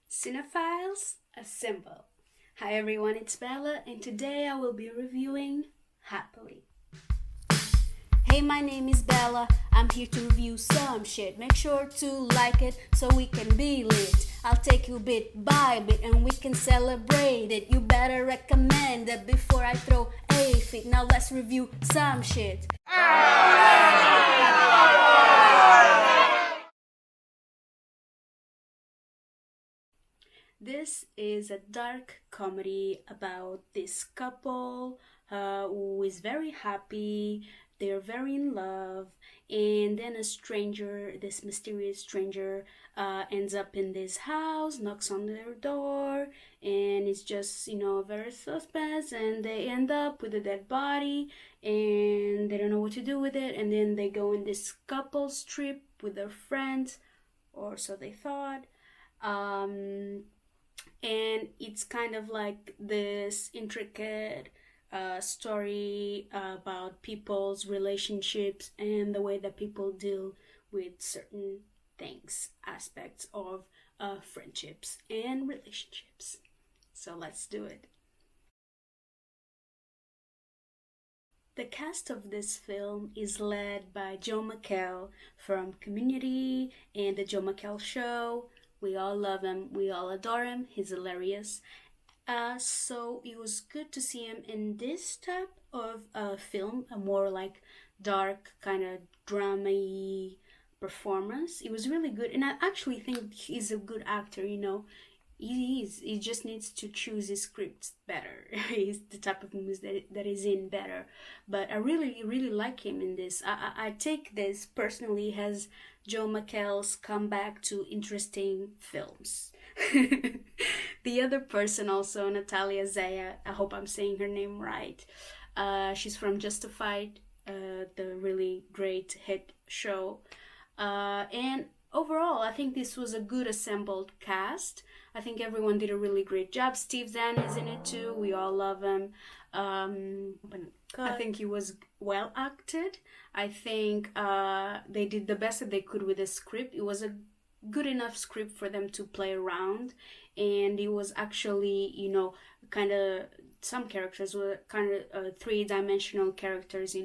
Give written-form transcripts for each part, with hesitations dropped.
Cinephiles Assemble. Hi everyone, it's Bella, and today I will be reviewing Happily. Hey, my name is Bella. I'm here to review some shit. Make sure to like it so we can be lit. I'll take you bit by bit and we can celebrate it. You better recommend it before I throw a fit. Now let's review some shit. This is a dark comedy about this couple who is very happy. They're very in love, and then a stranger, this mysterious stranger, ends up in this house, knocks on their door, and it's just, very suspense. And they end up with a dead body, and they don't know what to do with it. And then they go in this couple's trip with their friends, or so they thought. And it's kind of like this intricate story about people's relationships and the way that people deal with certain things, aspects of friendships and relationships. So let's do it. The cast of this film is led by Joe McHale from Community and The Joe McHale Show. We all love him. We all adore him. He's hilarious. So it was good to see him in this type of film, a more like dark kind of drama-y performance. It was really good, and I actually think he's a good actor. He is. He just needs to choose his scripts better. He's the type of movies that is in better. But I really, really like him in this. I take this personally as Joe McHale's comeback to interesting films. The other person also, Natalia Zaya, I hope I'm saying her name right. She's from Justified, the really great hit show. And overall, I think this was a good assembled cast. I think everyone did a really great job. Steve Zahn is in it too. We all love him. I think he was well acted. I think they did the best that they could with the script. It was a good enough script for them to play around, and it was actually, kind of, some characters were kind of three-dimensional characters.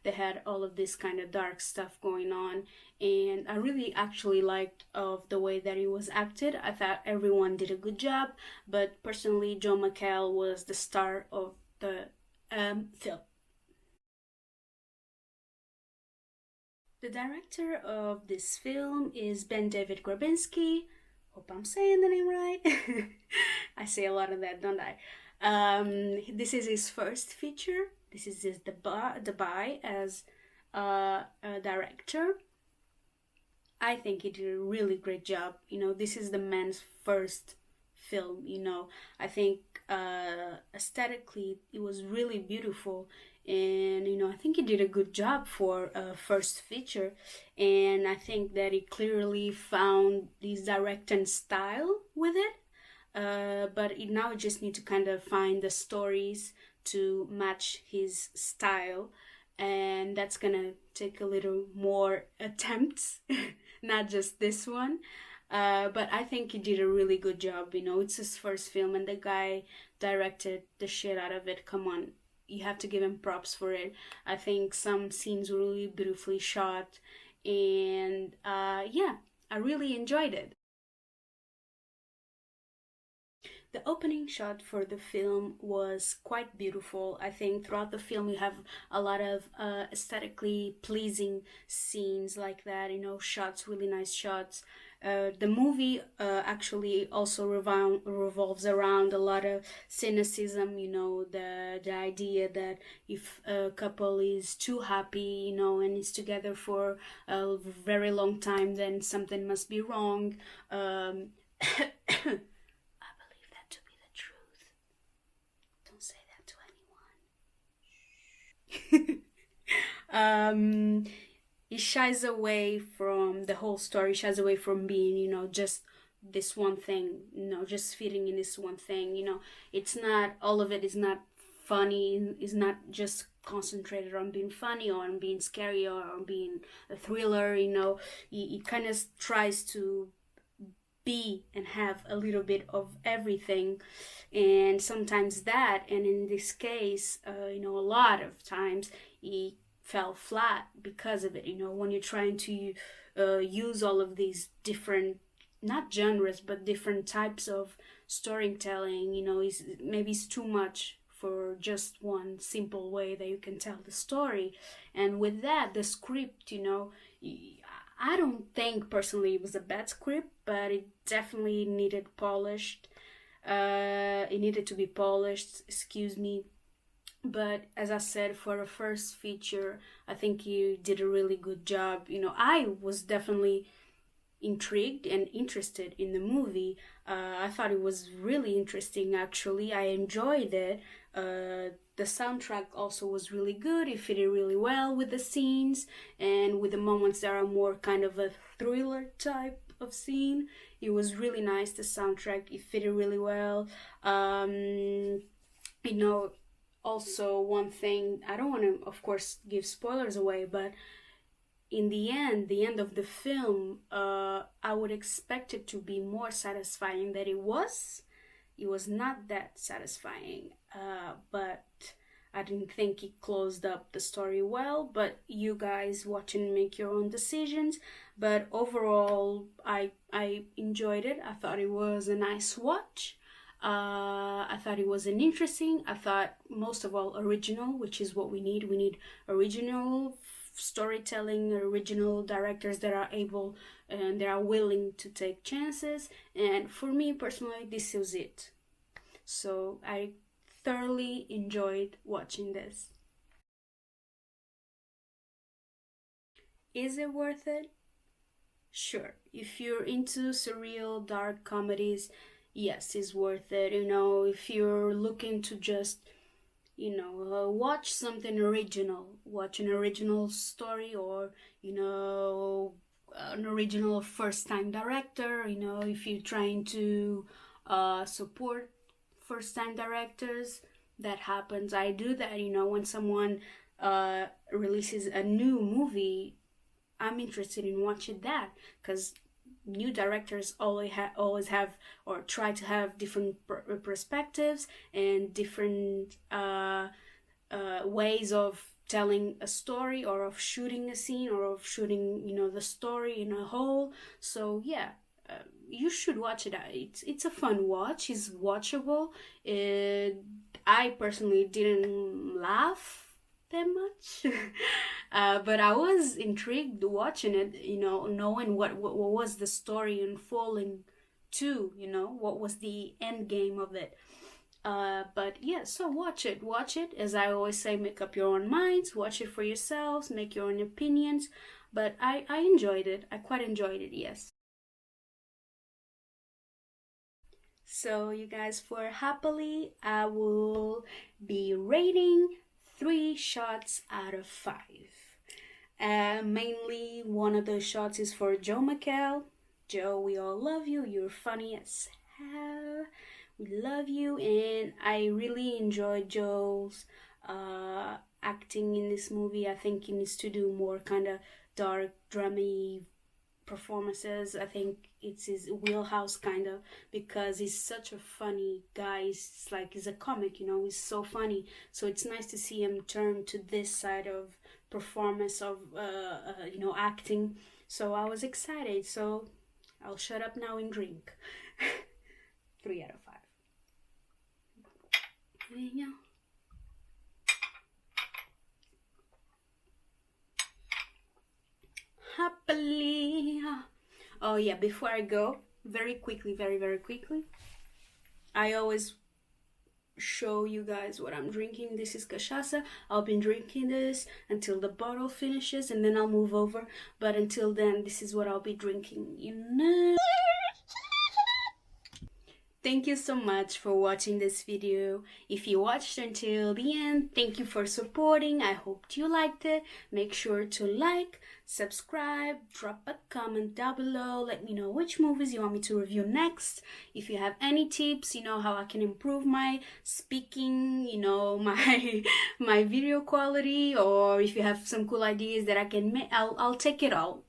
They had all of this kind of dark stuff going on, and I really actually liked of the way that it was acted. I thought everyone did a good job, but personally Joe McHale was the star of the film. The director of this film is Ben David Grabinski. Hope I'm saying the name right. I say a lot of that, don't I? This is his first feature. This is his debut as a director. I think he did a really great job. This is the man's first film. I think aesthetically it was really beautiful, and I think he did a good job for a first feature. And I think that he clearly found his directing style with it. But now we just need to kind of find the stories to match his style, and that's gonna take a little more attempts, not just this one. But I think he did a really good job. It's his first film, and the guy directed the shit out of it. Come on, you have to give him props for it. I think some scenes were really beautifully shot, and yeah, I really enjoyed it. The opening shot for the film was quite beautiful. I think throughout the film you have a lot of aesthetically pleasing scenes like that, shots, really nice shots. The movie actually also revolves around a lot of cynicism, the idea that if a couple is too happy, and is together for a very long time, then something must be wrong. To be the truth. Don't say that to anyone. It shies away from the whole story, shies away from being, just this one thing, just fitting in this one thing. It's not, all of it is not funny, is not just concentrated on being funny or on being scary or on being a thriller. It kind of tries to be and have a little bit of everything. And sometimes that, and in this case, a lot of times it fell flat because of it. When you're trying to use all of these different, not genres, but different types of storytelling, maybe it's too much for just one simple way that you can tell the story. And with that, the script, I don't think personally it was a bad script, but it definitely needed polished. It needed to be polished, excuse me. But as I said, for a first feature, I think you did a really good job. I was definitely intrigued and interested in the movie. I thought it was really interesting, actually. I enjoyed it. The soundtrack also was really good. It fitted really well with the scenes and with the moments that are more kind of a thriller type of scene. It was really nice. The soundtrack, it fitted really well. Also one thing, I don't want to, of course, give spoilers away, but in the end of the film, I would expect it to be more satisfying than it was. It was not that satisfying, but I didn't think it closed up the story well. But you guys watching make your own decisions. But overall, I enjoyed it. I thought it was a nice watch. I thought it was an interesting. I thought most of all original, which is what we need. We need original storytelling, original directors that are able and they are willing to take chances. And for me personally, this was it. So I thoroughly enjoyed watching this. Is it worth it? Sure. If you're into surreal, dark comedies, yes, it's worth it. If you're looking to just watch something original, watch an original story, or an original first time director, if you're trying to support first time directors, that happens. I do that. When someone releases a new movie, I'm interested in watching that, because new directors always have or try to have different perspectives and different ways of telling a story, or of shooting a scene, or of shooting the story in a whole. So yeah, you should watch it. It's a fun watch. It's watchable. I personally didn't laugh that much, but I was intrigued watching it. Knowing what was the story unfolding to. What was the end game of it. But yeah, so watch it. Watch it. As I always say, make up your own minds. Watch it for yourselves. Make your own opinions. But I enjoyed it. I quite enjoyed it. Yes. So you guys, for happily, I will be rating 3 shots out of 5. Mainly, one of those shots is for Joe McHale. Joe, we all love you. You're funny as hell. We love you, and I really enjoyed Joe's acting in this movie. I think he needs to do more kind of dark, drama performances. I think it's his wheelhouse kind of, because he's such a funny guy. He's like, he's a comic, he's so funny. So it's nice to see him turn to this side of performance of acting. So I was excited. So I'll shut up now and drink. 3 out of 5. Yeah. Happily. Oh yeah, before I go, very quickly, very, very quickly, I always show you guys what I'm drinking. This is cachaça. I'll be drinking this until the bottle finishes, and then I'll move over. But until then, this is what I'll be drinking. Thank you so much for watching this video. If you watched until the end, thank you for supporting. I hope you liked it. Make sure to like, subscribe, drop a comment down below. Let me know which movies you want me to review next. If you have any tips, how I can improve my speaking, my video quality, or if you have some cool ideas that I can make, I'll take it all.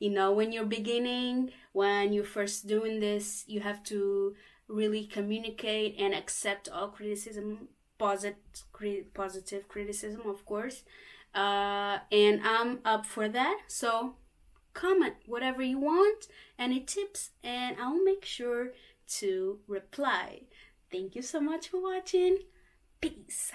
When you're beginning, when you're first doing this, you have to really communicate and accept all criticism, positive criticism, of course. And I'm up for that. So comment whatever you want, any tips, and I'll make sure to reply. Thank you so much for watching. Peace.